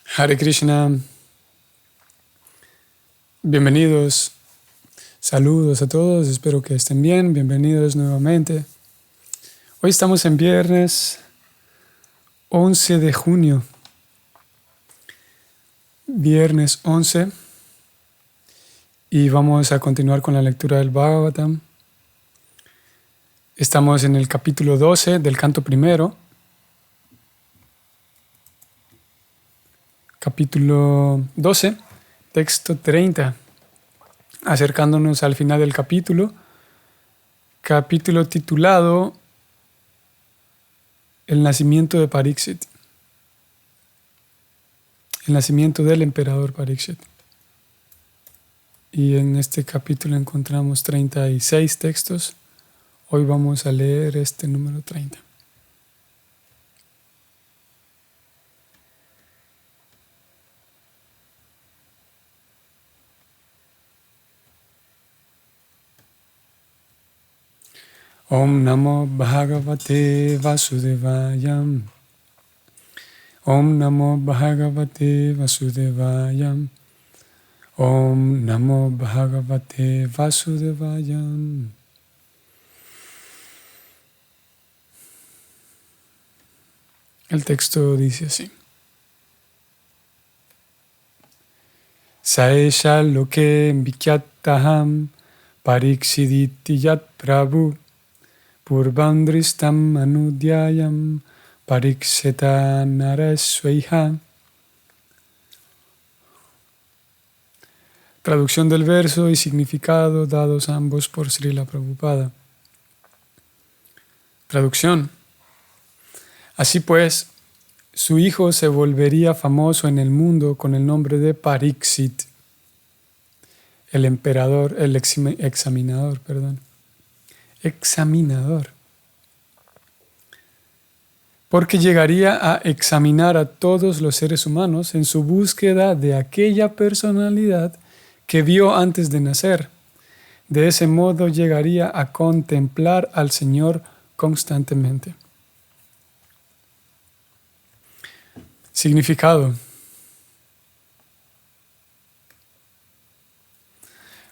Hare Krishna, bienvenidos, saludos a todos, espero que estén bien, bienvenidos nuevamente. Hoy estamos en viernes 11 de junio, viernes 11, y vamos a continuar con la lectura del Bhagavatam. Estamos en el capítulo 12 del canto primero. Capítulo 12, texto 30, acercándonos al final del capítulo titulado El nacimiento de Pariksit, el nacimiento del emperador Pariksit. Y en este capítulo encontramos 36 textos. Hoy vamos a leer este número 30. Om Namo Bhagavate Vasudevaya. Om Namo Bhagavate Vasudevaya. Om Namo Bhagavate Vasudevaya. El texto dice así. Saesha loke vikyataham pariksiditi yat prabhu purvandristam anudyayam parikseta narasvaiha. Traducción del verso y significado dados ambos por Srila Prabhupada. Traducción. Así pues, su hijo se volvería famoso en el mundo con el nombre de Pariksit, el emperador, el examinador. Porque llegaría a examinar a todos los seres humanos en su búsqueda de aquella personalidad que vio antes de nacer. De ese modo llegaría a contemplar al Señor constantemente. Significado.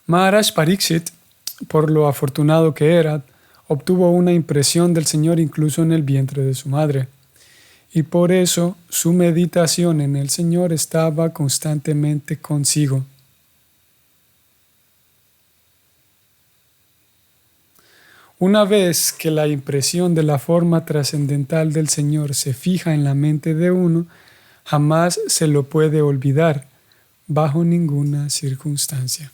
Maharaj Pariksit, por lo afortunado que era, obtuvo una impresión del Señor incluso en el vientre de su madre, y por eso su meditación en el Señor estaba constantemente consigo. Una vez que la impresión de la forma trascendental del Señor se fija en la mente de uno, jamás se lo puede olvidar, bajo ninguna circunstancia.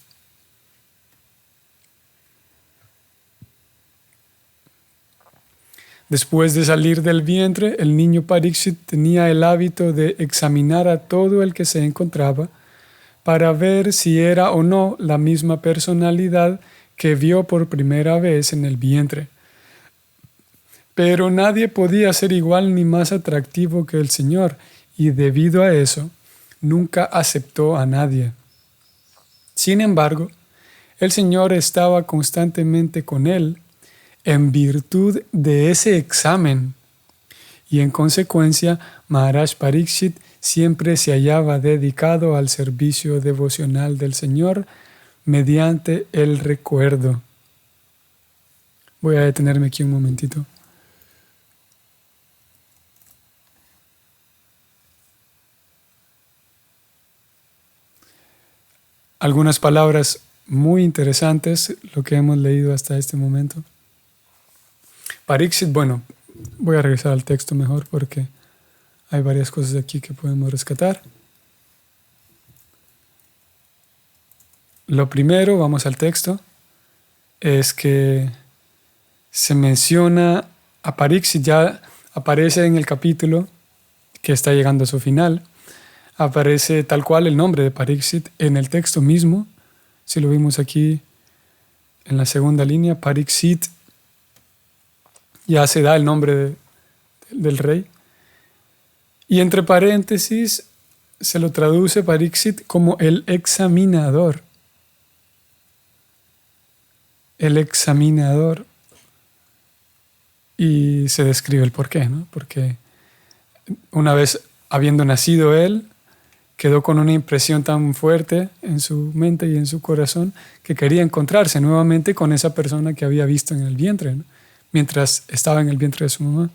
Después de salir del vientre, el niño Pariksit tenía el hábito de examinar a todo el que se encontraba para ver si era o no la misma personalidad que vio por primera vez en el vientre. Pero nadie podía ser igual ni más atractivo que el Señor, y debido a eso, nunca aceptó a nadie. Sin embargo, el Señor estaba constantemente con él en virtud de ese examen, y en consecuencia, Maharaj Pariksit siempre se hallaba dedicado al servicio devocional del Señor mediante el recuerdo. Voy a detenerme aquí un momentito. Algunas palabras muy interesantes, lo que hemos leído hasta este momento. Pariksit, bueno, voy a regresar al texto mejor porque hay varias cosas aquí que podemos rescatar. Lo primero, vamos al texto, es que se menciona a Pariksit, ya aparece en el capítulo que está llegando a su final. Aparece tal cual el nombre de Pariksit en el texto mismo. Si lo vimos aquí en la segunda línea, Pariksit, ya se da el nombre del rey. Y entre paréntesis se lo traduce Pariksit como el examinador. El examinador. Y se describe el porqué, ¿no? Porque una vez habiendo nacido él, quedó con una impresión tan fuerte en su mente y en su corazón que quería encontrarse nuevamente con esa persona que había visto en el vientre, ¿no? Mientras estaba en el vientre de su mamá.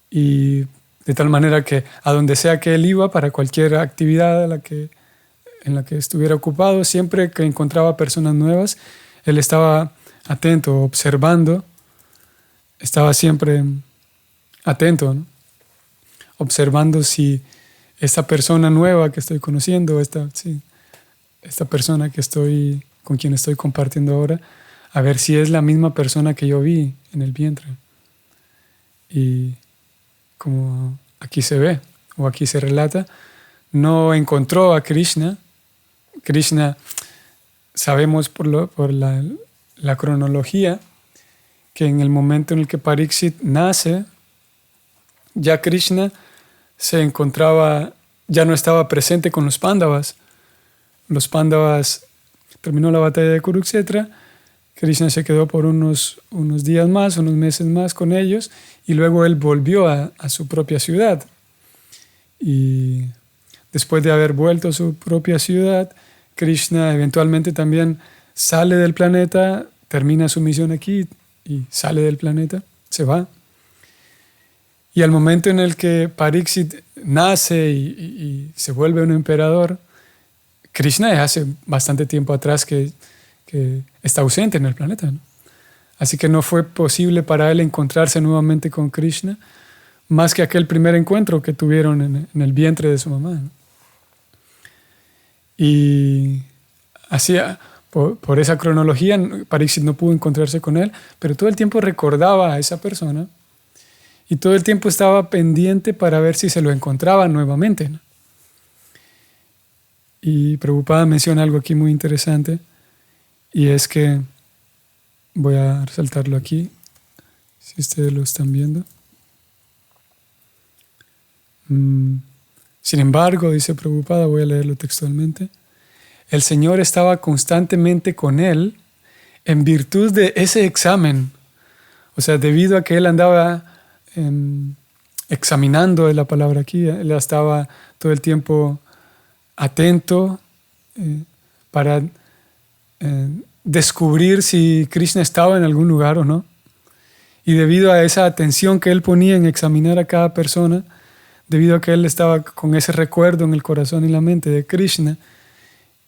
Y de tal manera que a donde sea que él iba, para cualquier actividad en la que estuviera ocupado, siempre que encontraba personas nuevas, él estaba atento, observando, estaba siempre atento, ¿no? Observando si esta persona nueva que estoy conociendo, esta persona con quien estoy compartiendo ahora, a ver si es la misma persona que yo vi en el vientre. Y como aquí se ve, o aquí se relata, no encontró a Krishna. Krishna, sabemos por la cronología, que en el momento en el que Pariksit nace, ya Krishna ya no estaba presente con los Pándavas. Los Pándavas, terminó la batalla de Kurukshetra, Krishna se quedó por unos días más, unos meses más con ellos, y luego él volvió a su propia ciudad. Y después de haber vuelto a su propia ciudad, Krishna eventualmente también sale del planeta, termina su misión aquí y sale del planeta, se va. Y al momento en el que Pariksit nace y se vuelve un emperador, Krishna ya hace bastante tiempo atrás que está ausente en el planeta, ¿no? Así que no fue posible para él encontrarse nuevamente con Krishna más que aquel primer encuentro que tuvieron en el vientre de su mamá, ¿no? Y así, por esa cronología, Pariksit no pudo encontrarse con él, pero todo el tiempo recordaba a esa persona y todo el tiempo estaba pendiente para ver si se lo encontraba nuevamente, ¿no? Y Prabhupada menciona algo aquí muy interesante, y es que, voy a resaltarlo aquí, si ustedes lo están viendo. Sin embargo, dice Prabhupada, voy a leerlo textualmente, el Señor estaba constantemente con él en virtud de ese examen. O sea, debido a que él andaba examinando, es la palabra aquí, él estaba todo el tiempo atento para descubrir si Krishna estaba en algún lugar o no. Y debido a esa atención que él ponía en examinar a cada persona, debido a que él estaba con ese recuerdo en el corazón y la mente de Krishna,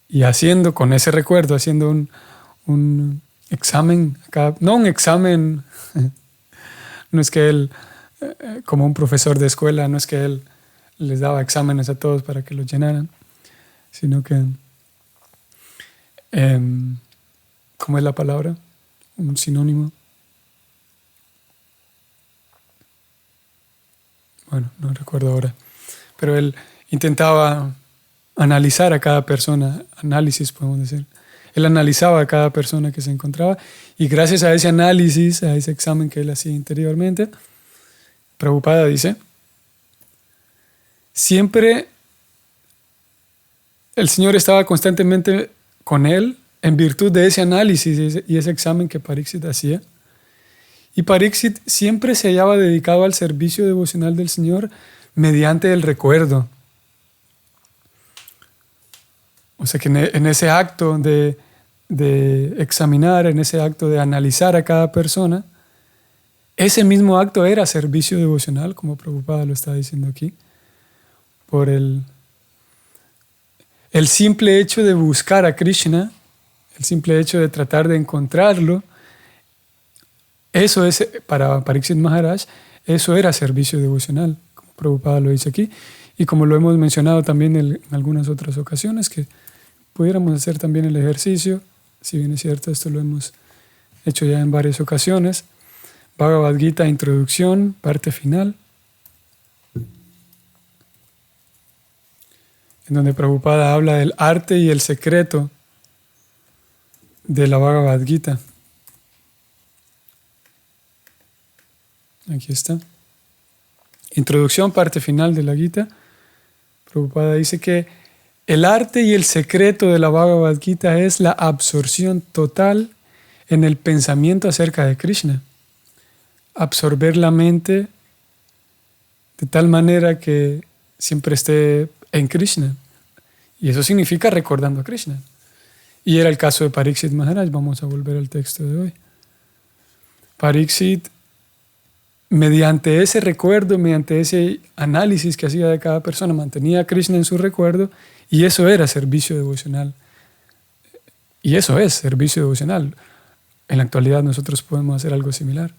y haciendo con ese recuerdo, haciendo un examen, no un examen, no es que él, como un profesor de escuela, no es que él les daba exámenes a todos para que los llenaran, sino que, ¿cómo es la palabra? Un sinónimo. Bueno, no recuerdo ahora, pero él intentaba analizar a cada persona, análisis podemos decir. Él analizaba a cada persona que se encontraba y gracias a ese análisis, a ese examen que él hacía interiormente, Prabhupada dice, siempre el Señor estaba constantemente con él en virtud de ese análisis y ese examen que Pariksit hacía. Y Pariksit siempre se hallaba dedicado al servicio devocional del Señor mediante el recuerdo. O sea que en ese acto de examinar, en ese acto de analizar a cada persona, ese mismo acto era servicio devocional, como Prabhupada lo está diciendo aquí, por el simple hecho de buscar a Krishna, el simple hecho de tratar de encontrarlo, eso es, para Pariksit Maharaj, eso era servicio devocional, como Prabhupada lo dice aquí, y como lo hemos mencionado también en algunas otras ocasiones, que pudiéramos hacer también el ejercicio, si bien es cierto, esto lo hemos hecho ya en varias ocasiones. Bhagavad Gita, introducción, parte final, en donde Prabhupada habla del arte y el secreto de la Bhagavad Gita. Aquí está. Introducción, parte final de la Gita. Prabhupada dice que el arte y el secreto de la Bhagavad Gita es la absorción total en el pensamiento acerca de Krishna. Absorber la mente de tal manera que siempre esté en Krishna. Y eso significa recordando a Krishna. Y era el caso de Pariksit Maharaj. Vamos a volver al texto de hoy. Pariksit, mediante ese recuerdo, mediante ese análisis que hacía de cada persona, mantenía a Krishna en su recuerdo, y eso era servicio devocional. Y eso es servicio devocional. En la actualidad nosotros podemos hacer algo similar.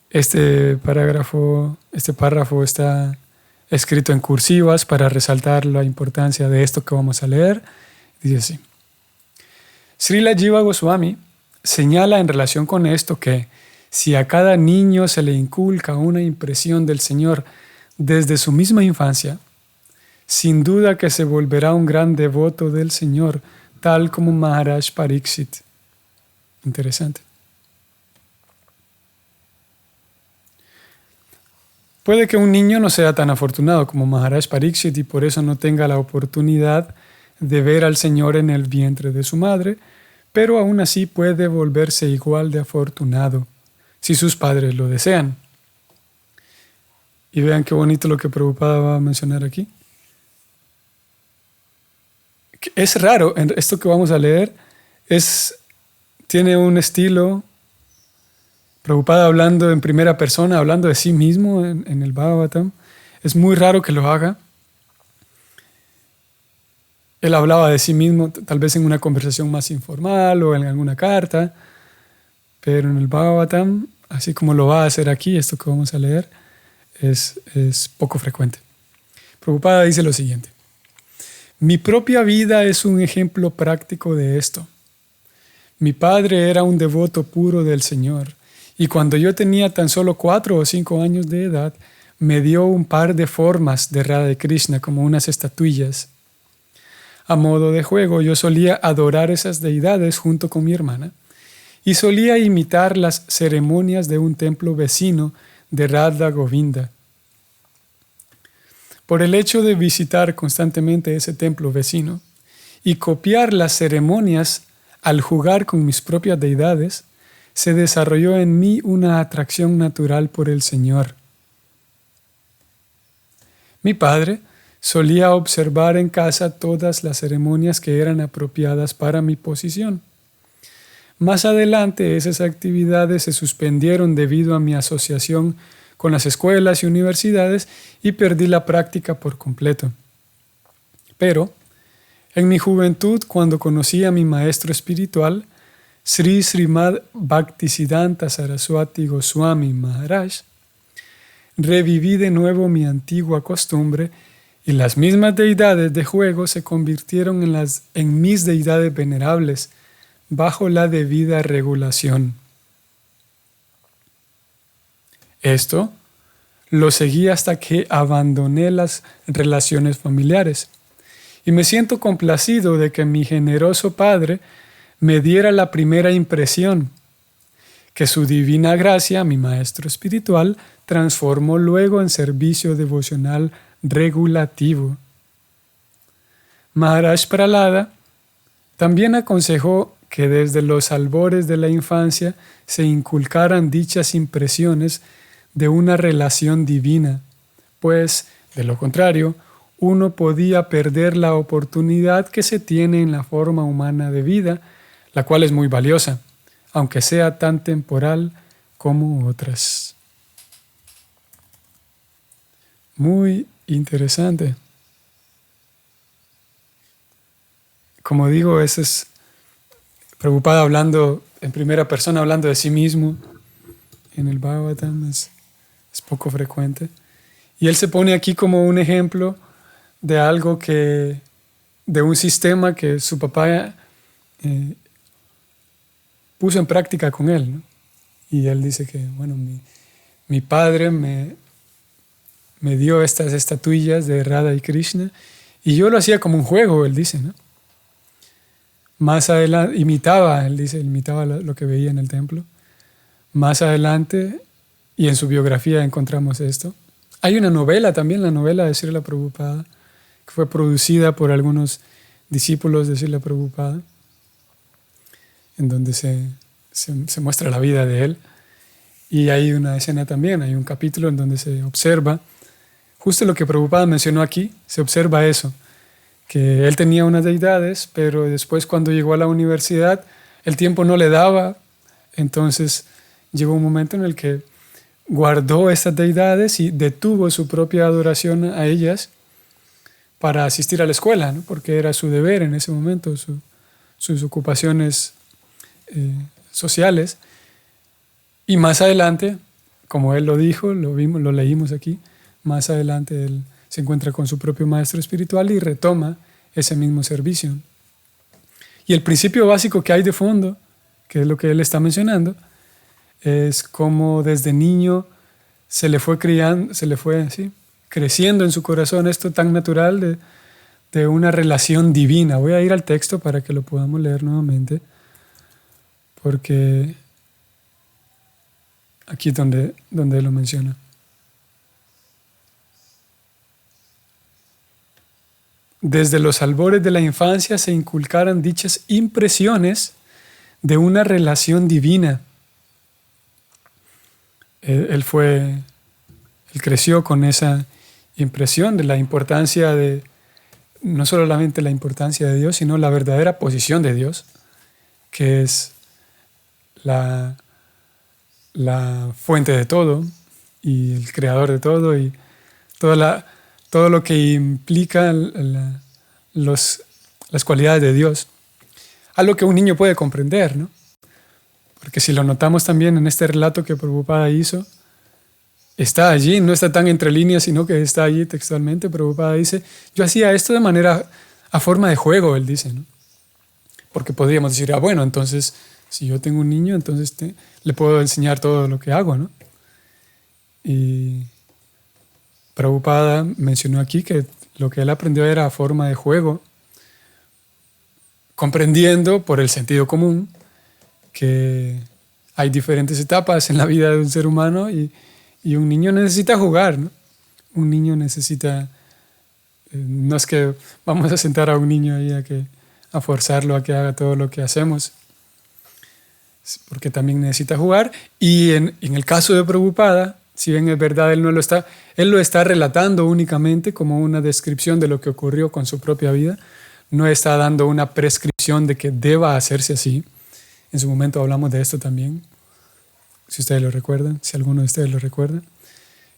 Este párrafo está escrito en cursivas para resaltar la importancia de esto que vamos a leer. Dice así: Srila Jiva Goswami señala en relación con esto que si a cada niño se le inculca una impresión del Señor desde su misma infancia, sin duda que se volverá un gran devoto del Señor, tal como Maharaj Pariksit. Interesante. Puede que un niño no sea tan afortunado como Maharaj Pariksit y por eso no tenga la oportunidad de ver al Señor en el vientre de su madre, pero aún así puede volverse igual de afortunado si sus padres lo desean. Y vean qué bonito lo que Prabhupada va a mencionar aquí. Es raro, esto que vamos a leer tiene un estilo, Prabhupada hablando en primera persona, hablando de sí mismo en el Bhagavatam. Es muy raro que lo haga. Él hablaba de sí mismo tal vez en una conversación más informal o en alguna carta, pero en el Bhagavatam, así como lo va a hacer aquí, esto que vamos a leer, es poco frecuente. Prabhupada dice lo siguiente: mi propia vida es un ejemplo práctico de esto. Mi padre era un devoto puro del Señor, y cuando yo tenía tan solo 4 o 5 años de edad, me dio un par de formas de Radha Krishna como unas estatuillas. A modo de juego, yo solía adorar esas deidades junto con mi hermana y solía imitar las ceremonias de un templo vecino de Radha Govinda. Por el hecho de visitar constantemente ese templo vecino y copiar las ceremonias al jugar con mis propias deidades, se desarrolló en mí una atracción natural por el Señor. Mi padre solía observar en casa todas las ceremonias que eran apropiadas para mi posición. Más adelante, esas actividades se suspendieron debido a mi asociación con las escuelas y universidades y perdí la práctica por completo. Pero, en mi juventud, cuando conocí a mi maestro espiritual, Sri Srimad Bhaktisiddhanta Saraswati Goswami Maharaj, reviví de nuevo mi antigua costumbre y las mismas deidades de juego se convirtieron en mis deidades venerables bajo la debida regulación. Esto lo seguí hasta que abandoné las relaciones familiares y me siento complacido de que mi generoso padre me diera la primera impresión, que su divina gracia, mi maestro espiritual, transformó luego en servicio devocional regulativo. Maharaj Prahlada también aconsejó que desde los albores de la infancia se inculcaran dichas impresiones de una relación divina, pues, de lo contrario, uno podía perder la oportunidad que se tiene en la forma humana de vida, la cual es muy valiosa, aunque sea tan temporal como otras. Muy interesante. Como digo, ese es Prabhupada hablando en primera persona, hablando de sí mismo en el Bhagavatam, es poco frecuente. Y él se pone aquí como un ejemplo de algo de un sistema que su papá puso en práctica con él, ¿no? Y él dice que, bueno, mi padre me dio estas estatuillas de Radha y Krishna y yo lo hacía como un juego, él dice, ¿no? Más adelante, imitaba lo que veía en el templo. Más adelante, y en su biografía encontramos esto. Hay una novela también, la novela de Srila Prabhupada, que fue producida por algunos discípulos de Srila Prabhupada, en donde se muestra la vida de él. Y hay una escena también, hay un capítulo en donde se observa justo lo que Prabhupada mencionó aquí, se observa eso, que él tenía unas deidades, pero después cuando llegó a la universidad, el tiempo no le daba, entonces llegó un momento en el que guardó estas deidades y detuvo su propia adoración a ellas para asistir a la escuela, ¿no? Porque era su deber en ese momento, sus ocupaciones sociales. Y más adelante, como él lo dijo, lo vimos, lo leímos aquí, más adelante él se encuentra con su propio maestro espiritual y retoma ese mismo servicio. Y el principio básico que hay de fondo, que es lo que él está mencionando, es cómo desde niño se le fue criando, ¿sí?, creciendo en su corazón esto tan natural de una relación divina. Voy a ir al texto para que lo podamos leer nuevamente, porque aquí es donde él lo menciona. Desde los albores de la infancia se inculcaran dichas impresiones de una relación divina. Él creció con esa impresión de la importancia de, no solamente la importancia de Dios, sino la verdadera posición de Dios, que es la fuente de todo y el creador de todo y todo lo que implica las cualidades de Dios. Algo que un niño puede comprender, ¿no? Porque si lo notamos también en este relato que Prabhupada hizo, está allí, no está tan entre líneas, sino que está allí textualmente. Prabhupada dice, yo hacía esto de manera, a forma de juego, él dice, ¿no? Porque podríamos decir, bueno, entonces, si yo tengo un niño, entonces le puedo enseñar todo lo que hago, ¿no? Y Prabhupada mencionó aquí que lo que él aprendió era a forma de juego, comprendiendo por el sentido común que hay diferentes etapas en la vida de un ser humano y un niño necesita jugar, ¿no? Un niño necesita, no es que vamos a sentar a un niño ahí a forzarlo a que haga todo lo que hacemos, porque también necesita jugar. Y en el caso de Prabhupada, si bien es verdad, él lo está relatando únicamente como una descripción de lo que ocurrió con su propia vida, no está dando una prescripción de que deba hacerse así. En su momento hablamos de esto también, si ustedes lo recuerdan, si alguno de ustedes lo recuerda,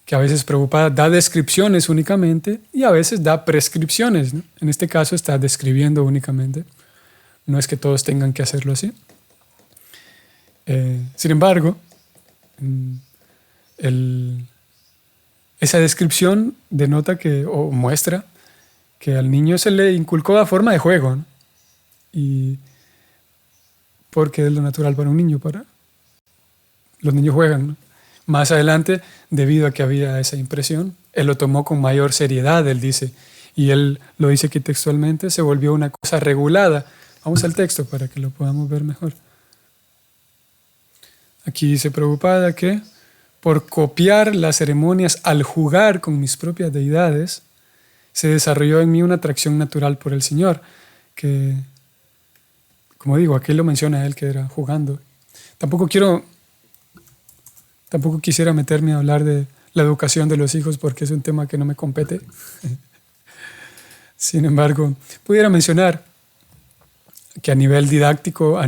que a veces Prabhupada da descripciones únicamente y a veces da prescripciones, ¿no? En este caso está describiendo únicamente, no es que todos tengan que hacerlo así. Sin embargo, esa descripción denota o muestra que al niño se le inculcó a forma de juego, ¿no? Y porque es lo natural para un niño, los niños juegan, ¿no? Más adelante, debido a que había esa impresión, él lo tomó con mayor seriedad, él dice, y él lo dice aquí textualmente, se volvió una cosa regulada. Vamos al texto para que lo podamos ver mejor. Aquí dice Prabhupada que por copiar las ceremonias al jugar con mis propias deidades, se desarrolló en mí una atracción natural por el Señor, que, como digo, aquí lo menciona él que era jugando. Tampoco quisiera meterme a hablar de la educación de los hijos porque es un tema que no me compete. Sin embargo, pudiera mencionar que a nivel didáctico,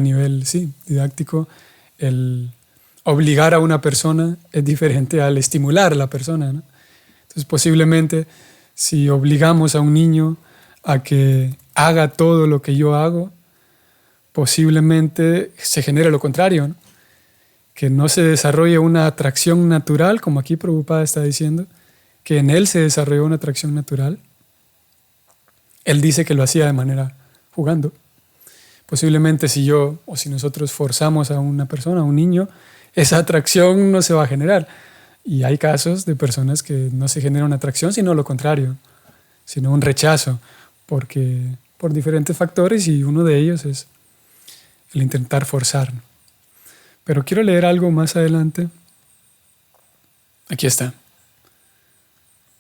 el obligar a una persona es diferente al estimular a la persona, ¿no? Entonces, posiblemente, si obligamos a un niño a que haga todo lo que yo hago, posiblemente se genere lo contrario, ¿no? Que no se desarrolle una atracción natural, como aquí Prabhupada está diciendo, que en él se desarrolló una atracción natural. Él dice que lo hacía de manera jugando. Posiblemente si nosotros forzamos a una persona, a un niño, esa atracción no se va a generar. Y hay casos de personas que no se genera una atracción, sino lo contrario, sino un rechazo, por diferentes factores, y uno de ellos es el intentar forzar. Pero quiero leer algo más adelante. Aquí está.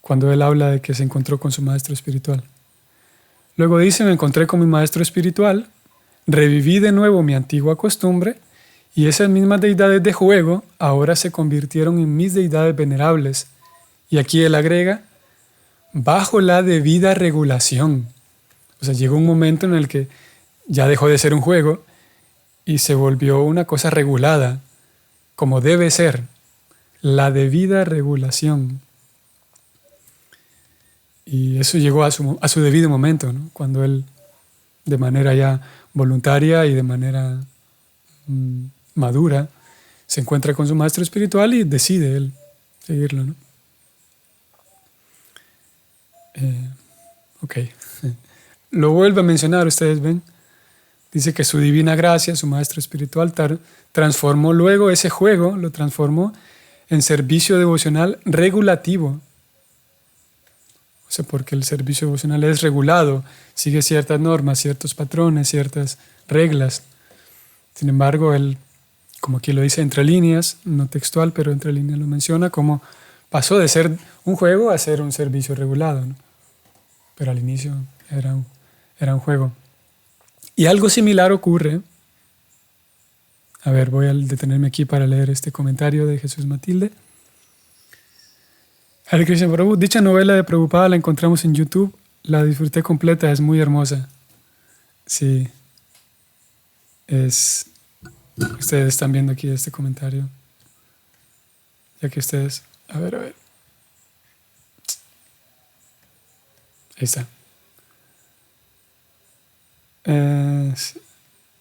Cuando él habla de que se encontró con su maestro espiritual. Luego dice, me encontré con mi maestro espiritual, reviví de nuevo mi antigua costumbre, y esas mismas deidades de juego ahora se convirtieron en mis deidades venerables. Y aquí él agrega, bajo la debida regulación. O sea, llegó un momento en el que ya dejó de ser un juego y se volvió una cosa regulada, como debe ser, la debida regulación. Y eso llegó a su debido momento, ¿no? Cuando él, de manera ya voluntaria y de manera madura, se encuentra con su maestro espiritual y decide él seguirlo, ¿no? Ok. Lo vuelve a mencionar, ustedes ven. Dice que su divina gracia, su maestro espiritual, transformó luego ese juego, lo transformó en servicio devocional regulativo. O sea, porque el servicio devocional es regulado, sigue ciertas normas, ciertos patrones, ciertas reglas. Sin embargo, él, como aquí lo dice entre líneas, no textual, pero entre líneas lo menciona, como pasó de ser un juego a ser un servicio regulado, ¿no? Pero al inicio era un juego. Y algo similar ocurre. A ver, voy a detenerme aquí para leer este comentario de Jesús Matilde. Hare Krishna Prabhu, dicha novela de Prabhupada la encontramos en YouTube, la disfruté completa, es muy hermosa. Sí, ustedes están viendo aquí este comentario, ya que ustedes, a ver, ahí está.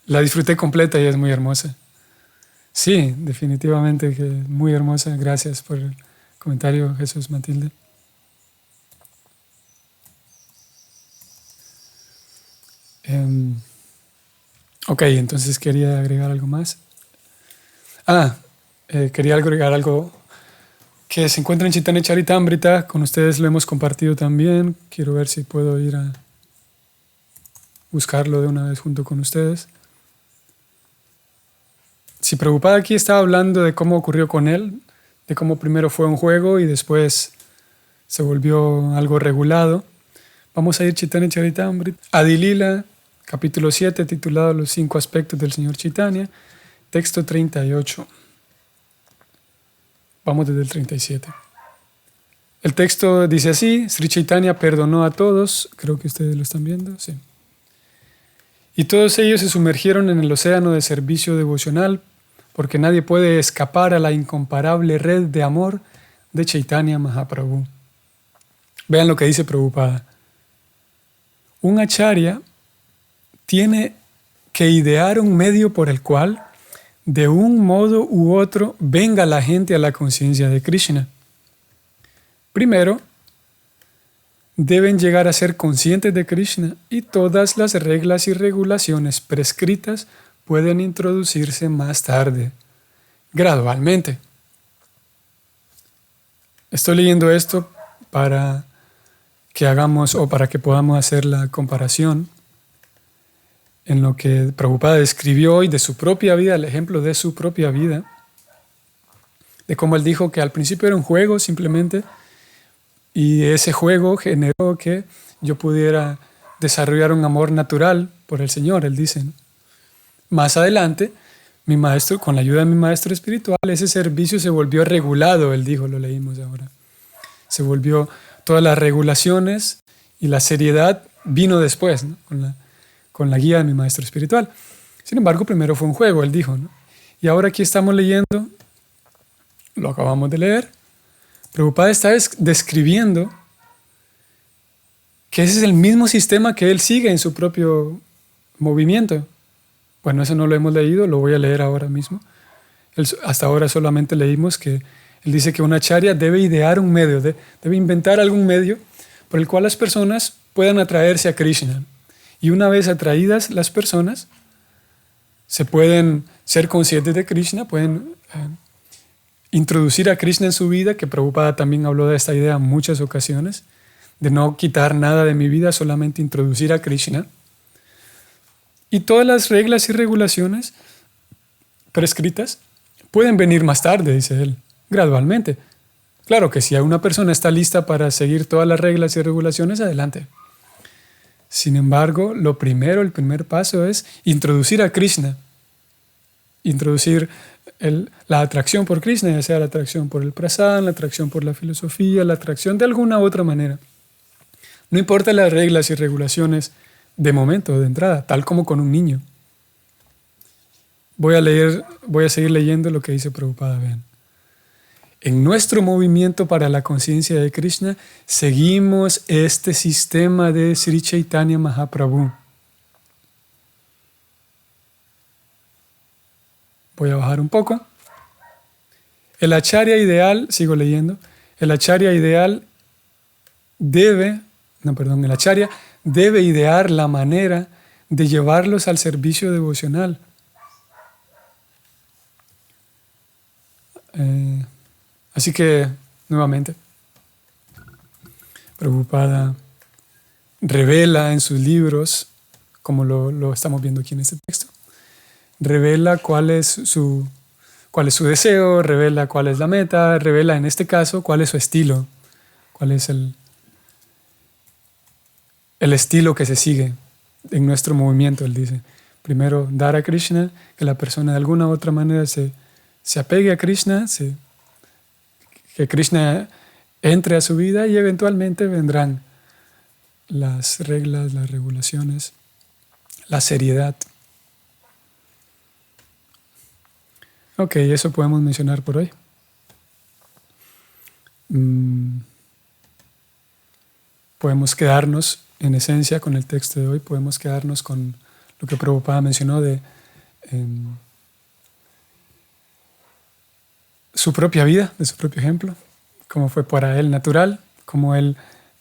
La disfruté completa y es muy hermosa. Sí, definitivamente que muy hermosa, gracias por el comentario, Jesús Matilde. Ok, entonces quería agregar algo más. Quería agregar algo que se encuentra en Chaitanya Charitamrita. Con ustedes lo hemos compartido también. Quiero ver si puedo ir a buscarlo de una vez junto con ustedes. Si Prabhupada aquí estaba hablando de cómo ocurrió con él, de cómo primero fue un juego y después se volvió algo regulado, vamos a ir Chaitanya Charitamrita, Adi Lila, capítulo 7, titulado Los 5 aspectos del Señor Chaitanya, texto 38. Vamos desde el 37. El texto dice así: Sri Chaitanya perdonó a todos, creo que ustedes lo están viendo, sí. Y todos ellos se sumergieron en el océano de servicio devocional, porque nadie puede escapar a la incomparable red de amor de Chaitanya Mahaprabhu. Vean lo que dice Prabhupada. Un acharya tiene que idear un medio por el cual, de un modo u otro, venga la gente a la conciencia de Krishna. Primero, deben llegar a ser conscientes de Krishna y todas las reglas y regulaciones prescritas pueden introducirse más tarde, gradualmente. Estoy leyendo esto para que hagamos o para que podamos hacer la comparación en lo que Prabhupada describió hoy de su propia vida, el ejemplo de su propia vida, de cómo él dijo que al principio era un juego simplemente, y ese juego generó que yo pudiera desarrollar un amor natural por el Señor, él dice, ¿no? Más adelante, mi maestro, con la ayuda de mi maestro espiritual, ese servicio se volvió regulado, él dijo, lo leímos ahora. Se volvió, todas las regulaciones y la seriedad vino después, ¿no? Con la guía de mi maestro espiritual. Sin embargo, primero fue un juego, él dijo, ¿no? Y ahora aquí estamos leyendo, lo acabamos de leer, Prabhupada está describiendo que ese es el mismo sistema que él sigue en su propio movimiento. Bueno, eso no lo hemos leído, lo voy a leer ahora mismo. Hasta ahora solamente leímos que él dice que una acharya debe idear un medio, debe inventar algún medio por el cual las personas puedan atraerse a Krishna. Y una vez atraídas las personas, se pueden ser conscientes de Krishna, pueden introducir a Krishna en su vida, que Prabhupada también habló de esta idea en muchas ocasiones, de no quitar nada de mi vida, solamente introducir a Krishna. Y todas las reglas y regulaciones prescritas pueden venir más tarde, dice él, gradualmente. Claro que si una persona está lista para seguir todas las reglas y regulaciones, adelante. Sin embargo, el primer paso es introducir a Krishna. Introducir la atracción por Krishna, ya sea la atracción por el prasad, la atracción por la filosofía, la atracción de alguna otra manera. No importa las reglas y regulaciones de momento, de entrada, tal como con un niño. Voy a seguir leyendo lo que dice Prabhupada, vean. En nuestro movimiento para la conciencia de Krishna, seguimos este sistema de Sri Chaitanya Mahaprabhu. Voy a bajar un poco. El acharya ideal, sigo leyendo, el acharya debe idear la manera de llevarlos al servicio devocional. Así que, nuevamente, Prabhupada revela en sus libros, como lo estamos viendo aquí en este texto, revela cuál es su deseo, revela cuál es la meta, revela en este caso cuál es su estilo, cuál es el estilo que se sigue en nuestro movimiento. Él dice, primero dar a Krishna, que la persona de alguna u otra manera se apegue a Krishna, que Krishna entre a su vida y eventualmente vendrán las reglas, las regulaciones, la seriedad. Ok, eso podemos mencionar por hoy. Podemos quedarnos, en esencia, con el texto de hoy, podemos quedarnos con lo que Prabhupada mencionó de su propia vida, de su propio ejemplo, cómo fue para él natural, cómo él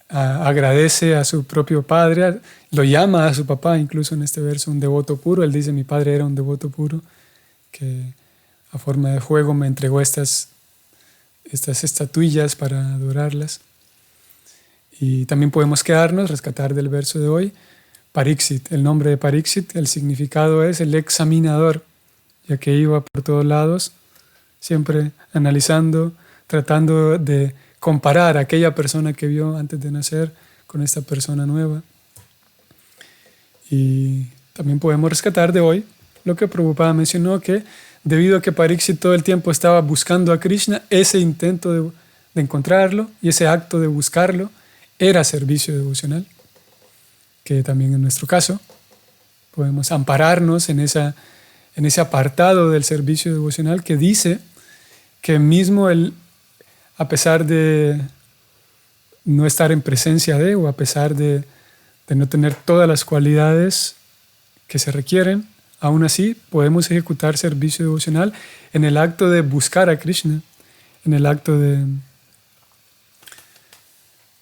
agradece a su propio padre, lo llama a su papá, incluso en este verso, un devoto puro. Él dice, mi padre era un devoto puro, que a forma de juego me entregó estas estatuillas para adorarlas. Y también podemos quedarnos, rescatar del verso de hoy, Pariksit, el nombre de Pariksit, el significado es el examinador, ya que iba por todos lados, siempre analizando, tratando de comparar a aquella persona que vio antes de nacer con esta persona nueva. Y también podemos rescatar de hoy lo que Prabhupada mencionó, que debido a que Pariksit todo el tiempo estaba buscando a Krishna, ese intento de encontrarlo y ese acto de buscarlo era servicio devocional, que también en nuestro caso podemos ampararnos en ese apartado del servicio devocional que dice que mismo a pesar de no estar en presencia de, o a pesar de no tener todas las cualidades que se requieren, aún así podemos ejecutar servicio devocional en el acto de buscar a Krishna, en el acto de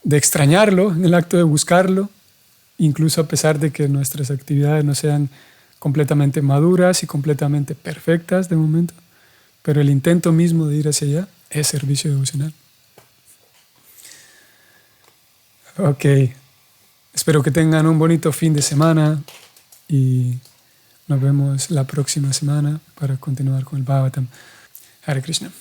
extrañarlo, en el acto de buscarlo, incluso a pesar de que nuestras actividades no sean completamente maduras y completamente perfectas de momento, pero el intento mismo de ir hacia allá es servicio devocional. Ok, espero que tengan un bonito fin de semana y nos vemos la próxima semana para continuar con el Bhagavatam. Hare Krishna.